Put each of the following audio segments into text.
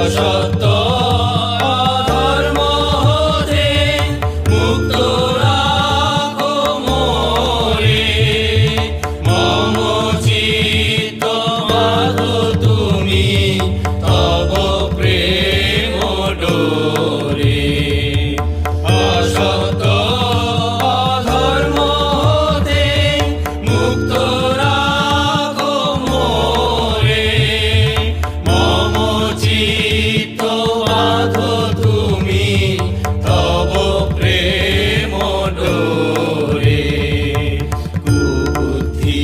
অসত্য অধর্ম হতে মুক্ত রাখো মোরে। মম চিত্ত বাঁধো তুমি তব প্রেম ডোরে। অসত্য অধর্ম হতে মুক্ত রাখো মোরে। মম চিত্ত বাঁধো তুমি তব প্রেম ডোরে। কুবুদ্ধি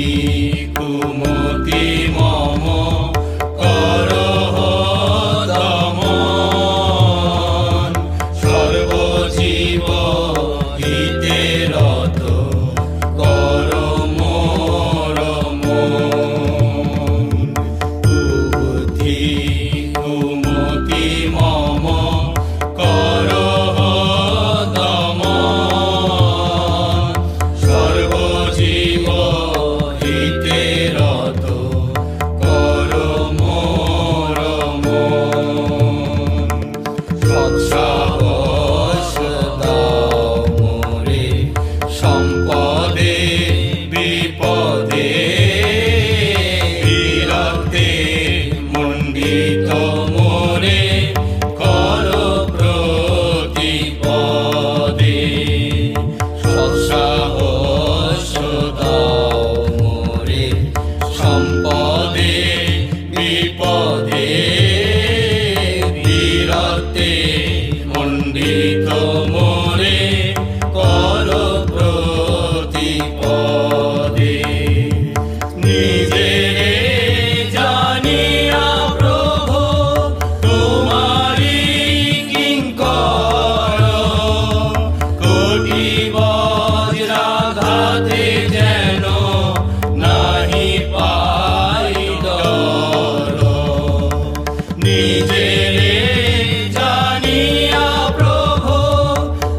কুমতি মম করহ দমন। সর্বজীব হিতে রত কর মোর মন। কুবুদ্ধি কুমতি মম করহ দমন। সর্বজীব হিতে রত কর মোর মন। সৎসাহস দাও মোরে সম্পদে বিপদে। বিরক্তে মণ্ডিত মোরে কর প্রতিপদে। সৎসাহস দাও মোরে সম্পদে বিপদে। বিরক্তে মণ্ডিত মোরে কর প্রতিপদে। নিজেরে জানিয়া প্রভু তোমারি কিঙ্কর। কোটি বজ্রাঘাতে যেন নাহি পাই ডর। নিজেরে জানিয়া প্রভু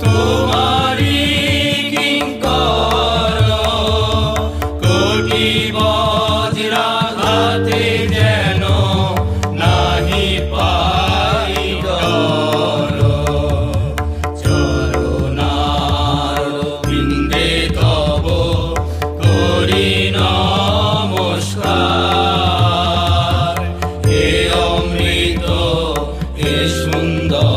তোমারি কিঙ্কর। কোটি বজ্রাঘাতে যেন নাহি পাই ডর। চরণার বৃন্দে তব করি নমস্কার। হে অমৃত হে সুন্দর